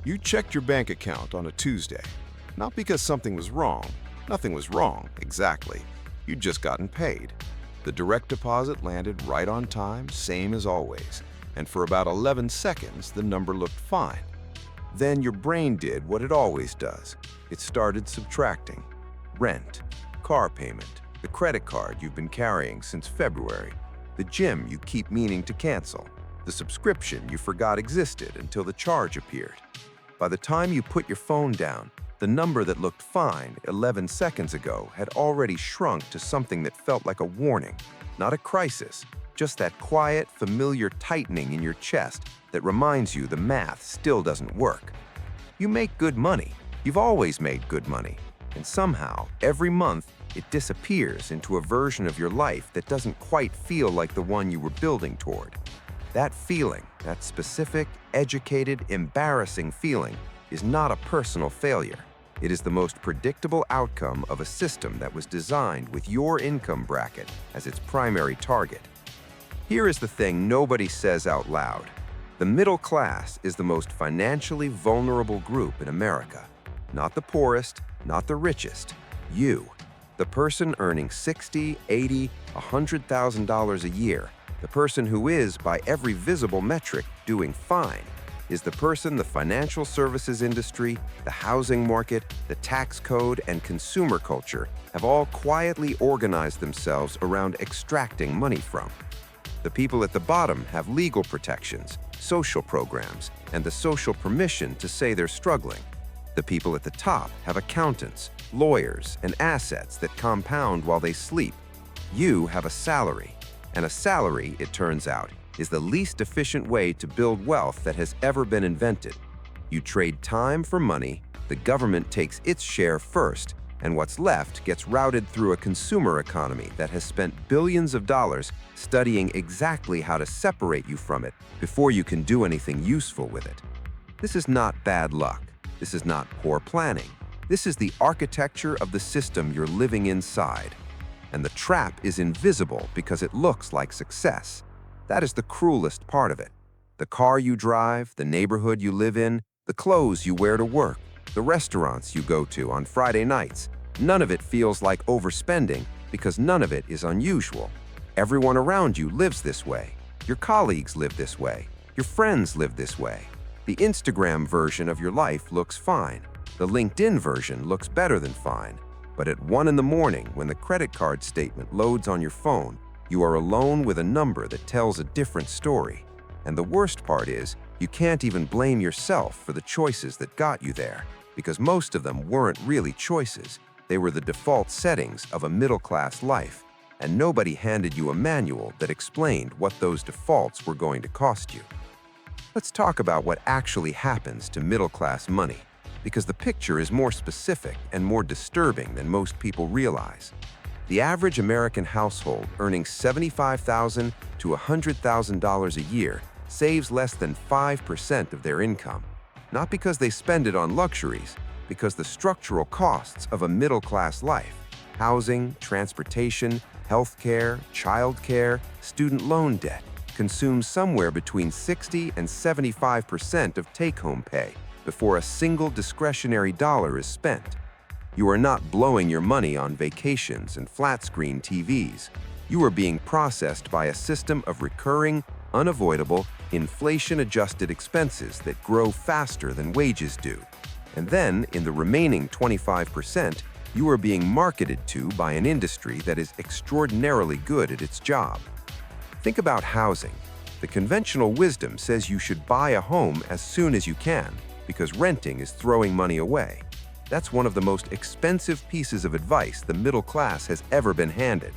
You checked your bank account on a Tuesday, not because something was wrong. Nothing was wrong, exactly. You'd just gotten paid. The direct deposit landed right on time, same as always. And for about 11 seconds, the number looked fine. Then your brain did what it always does. It started subtracting. Rent, car payment, the credit card you've been carrying since February, the gym you keep meaning to cancel, the subscription you forgot existed until the charge appeared. By the time you put your phone down, the number that looked fine 11 seconds ago had already shrunk to something that felt like a warning, not a crisis, just that quiet, familiar tightening in your chest that reminds you the math still doesn't work. You make good money. You've always made good money. And somehow, every month, it disappears into a version of your life that doesn't quite feel like the one you were building toward. That feeling, that specific, educated, embarrassing feeling, is not a personal failure. It is the most predictable outcome of a system that was designed with your income bracket as its primary target. Here is the thing nobody says out loud. The middle class is the most financially vulnerable group in America. Not the poorest, not the richest. You, the person earning $60, $80, $100,000 a year, the person who is, by every visible metric, doing fine, is the person the financial services industry, the housing market, the tax code, and consumer culture have all quietly organized themselves around extracting money from. The people at the bottom have legal protections, social programs, and the social permission to say they're struggling. The people at the top have accountants, lawyers, and assets that compound while they sleep. You have a salary. And a salary, it turns out, is the least efficient way to build wealth that has ever been invented. You trade time for money, the government takes its share first, and what's left gets routed through a consumer economy that has spent billions of dollars studying exactly how to separate you from it before you can do anything useful with it. This is not bad luck. This is not poor planning. This is the architecture of the system you're living inside. And the trap is invisible because it looks like success. That is the cruelest part of it. The car you drive, the neighborhood you live in, the clothes you wear to work, the restaurants you go to on Friday nights, none of it feels like overspending because none of it is unusual. Everyone around you lives this way. Your colleagues live this way. Your friends live this way. The Instagram version of your life looks fine. The LinkedIn version looks better than fine. But at 1 in the morning, when the credit card statement loads on your phone, you are alone with a number that tells a different story. And the worst part is, you can't even blame yourself for the choices that got you there, because most of them weren't really choices. They were the default settings of a middle-class life, and nobody handed you a manual that explained what those defaults were going to cost you. Let's talk about what actually happens to middle-class money, because the picture is more specific and more disturbing than most people realize. The average American household earning $75,000 to $100,000 a year saves less than 5% of their income, not because they spend it on luxuries, because the structural costs of a middle-class life, housing, transportation, healthcare, childcare, student loan debt, consume somewhere between 60 and 75% of take-home pay before a single discretionary dollar is spent. You are not blowing your money on vacations and flat-screen TVs. You are being processed by a system of recurring, unavoidable, inflation-adjusted expenses that grow faster than wages do. And then, in the remaining 25%, you are being marketed to by an industry that is extraordinarily good at its job. Think about housing. The conventional wisdom says you should buy a home as soon as you can, because renting is throwing money away. That's one of the most expensive pieces of advice the middle class has ever been handed.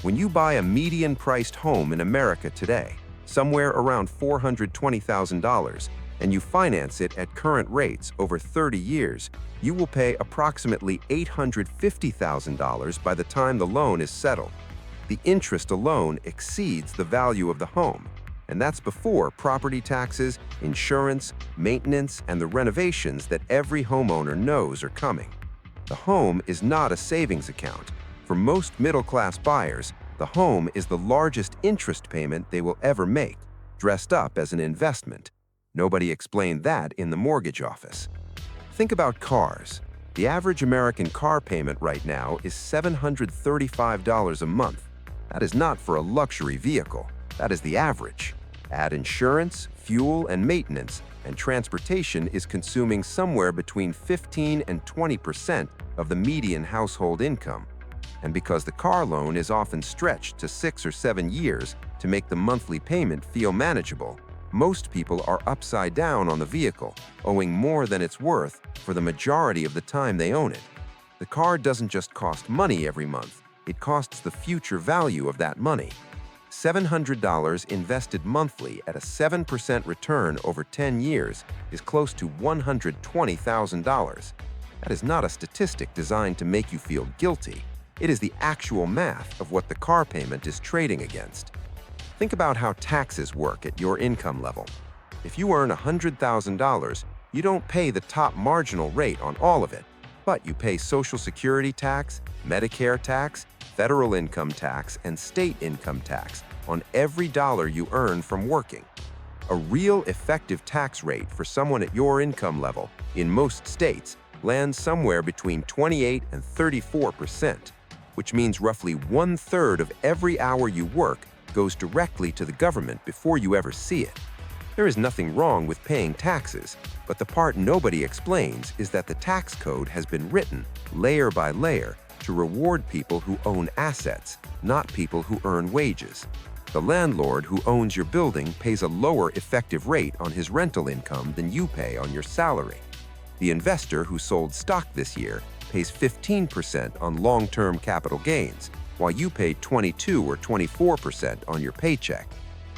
When you buy a median-priced home in America today, somewhere around $420,000, and you finance it at current rates over 30 years, you will pay approximately $850,000 by the time the loan is settled. The interest alone exceeds the value of the home. And that's before property taxes, insurance, maintenance, and the renovations that every homeowner knows are coming. The home is not a savings account. For most middle-class buyers, the home is the largest interest payment they will ever make, dressed up as an investment. Nobody explained that in the mortgage office. Think about cars. The average American car payment right now is $735 a month. That is not for a luxury vehicle. That is the average. Add insurance, fuel, and maintenance, and transportation is consuming somewhere between 15 and 20% of the median household income. And because the car loan is often stretched to 6 or 7 years to make the monthly payment feel manageable, most people are upside down on the vehicle, owing more than it's worth for the majority of the time they own it. The car doesn't just cost money every month, it costs the future value of that money. $700 invested monthly at a 7% return over 10 years is close to $120,000. That is not a statistic designed to make you feel guilty. It is the actual math of what the car payment is trading against. Think about how taxes work at your income level. If you earn $100,000, you don't pay the top marginal rate on all of it, but you pay Social Security tax, Medicare tax, federal income tax, and state income tax on every dollar you earn from working. A real effective tax rate for someone at your income level in most states lands somewhere between 28 and 34%, which means roughly 1/3 of every hour you work goes directly to the government before you ever see it. There is nothing wrong with paying taxes, but the part nobody explains is that the tax code has been written layer by layer to reward people who own assets, not people who earn wages. The landlord who owns your building pays a lower effective rate on his rental income than you pay on your salary. The investor who sold stock this year pays 15% on long-term capital gains, while you pay 22 or 24% on your paycheck.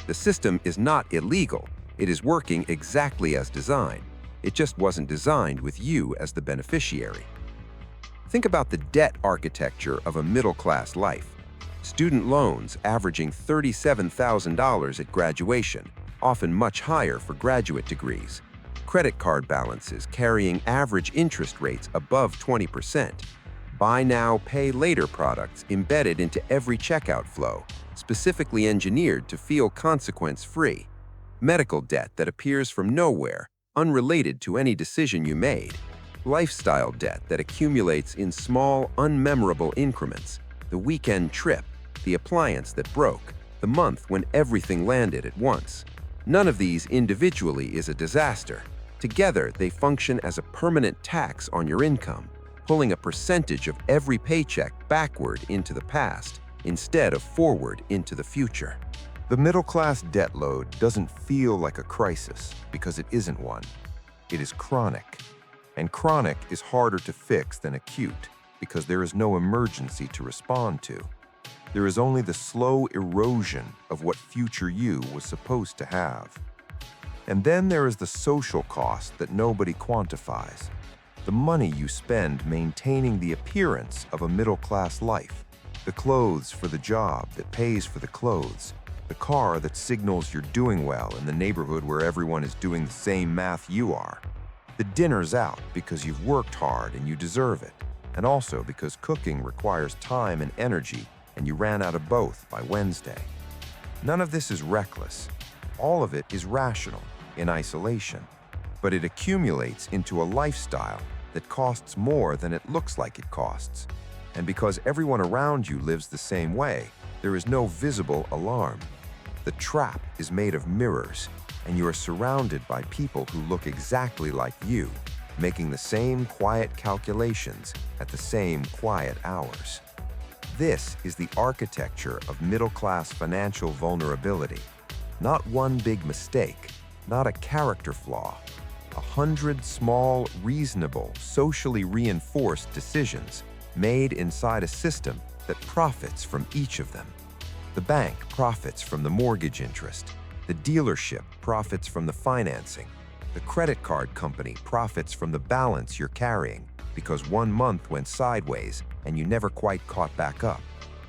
The system is not illegal. It is working exactly as designed. It just wasn't designed with you as the beneficiary. Think about the debt architecture of a middle-class life. Student loans averaging $37,000 at graduation, often much higher for graduate degrees. Credit card balances carrying average interest rates above 20%. Buy now, pay later products embedded into every checkout flow, specifically engineered to feel consequence-free. Medical debt that appears from nowhere, unrelated to any decision you made. Lifestyle debt that accumulates in small, unmemorable increments. The weekend trip, the appliance that broke, the month when everything landed at once. None of these individually is a disaster. Together, they function as a permanent tax on your income, pulling a percentage of every paycheck backward into the past instead of forward into the future. The middle-class debt load doesn't feel like a crisis because it isn't one. It is chronic. And chronic is harder to fix than acute because there is no emergency to respond to. There is only the slow erosion of what future you was supposed to have. And then there is the social cost that nobody quantifies. The money you spend maintaining the appearance of a middle-class life. The clothes for the job that pays for the clothes. The car that signals you're doing well in the neighborhood where everyone is doing the same math you are. The dinner's out because you've worked hard and you deserve it. And also because cooking requires time and energy and you ran out of both by Wednesday. None of this is reckless. All of it is rational, in isolation. But it accumulates into a lifestyle that costs more than it looks like it costs. And because everyone around you lives the same way, there is no visible alarm. The trap is made of mirrors, and you are surrounded by people who look exactly like you, making the same quiet calculations at the same quiet hours. This is the architecture of middle-class financial vulnerability. Not one big mistake, not a character flaw. 100 small, reasonable, socially reinforced decisions made inside a system that profits from each of them. The bank profits from the mortgage interest. The dealership profits from the financing. The credit card company profits from the balance you're carrying because one month went sideways and you never quite caught back up.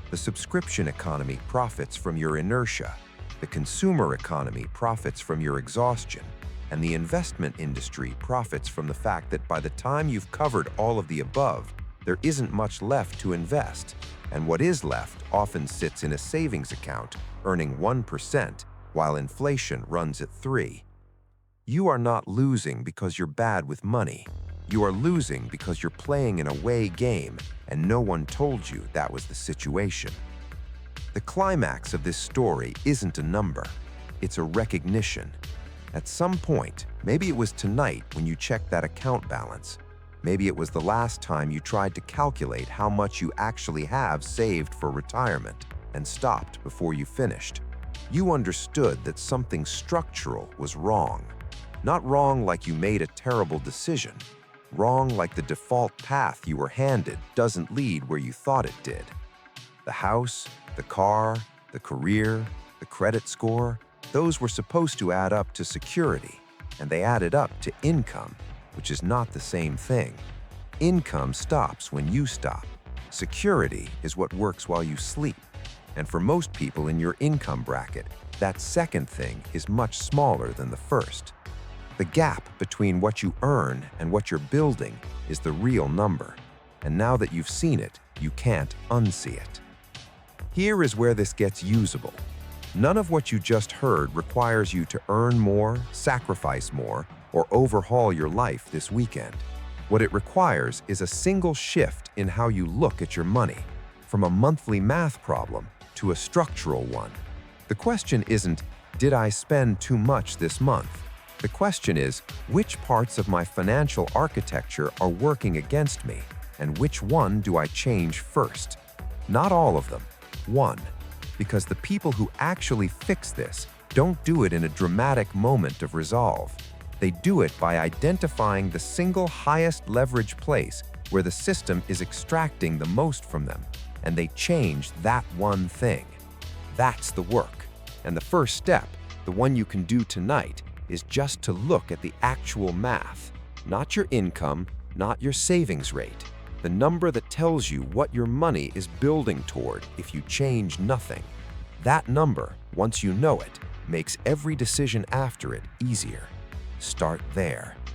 The subscription economy profits from your inertia. The consumer economy profits from your exhaustion. And the investment industry profits from the fact that by the time you've covered all of the above, there isn't much left to invest. And what is left often sits in a savings account, earning 1%, while inflation runs at 3%. You are not losing because you're bad with money. You are losing because you're playing an away game and no one told you that was the situation. The climax of this story isn't a number, it's a recognition. At some point, maybe it was tonight when you checked that account balance, maybe it was the last time you tried to calculate how much you actually have saved for retirement and stopped before you finished. You understood that something structural was wrong. Not wrong like you made a terrible decision, wrong like the default path you were handed doesn't lead where you thought it did. The house, the car, the career, the credit score, those were supposed to add up to security, and they added up to income, which is not the same thing. Income stops when you stop. Security is what works while you sleep. And for most people in your income bracket, that second thing is much smaller than the first. The gap between what you earn and what you're building is the real number. And now that you've seen it, you can't unsee it. Here is where this gets usable. None of what you just heard requires you to earn more, sacrifice more, or overhaul your life this weekend. What it requires is a single shift in how you look at your money, from a monthly math problem to a structural one. The question isn't, did I spend too much this month? The question is, which parts of my financial architecture are working against me, and which one do I change first? Not all of them, one. Because the people who actually fix this don't do it in a dramatic moment of resolve. They do it by identifying the single highest leverage place where the system is extracting the most from them, and they change that one thing. That's the work. And the first step, the one you can do tonight, is just to look at the actual math, not your income, not your savings rate, the number that tells you what your money is building toward if you change nothing. That number, once you know it, makes every decision after it easier. Start there.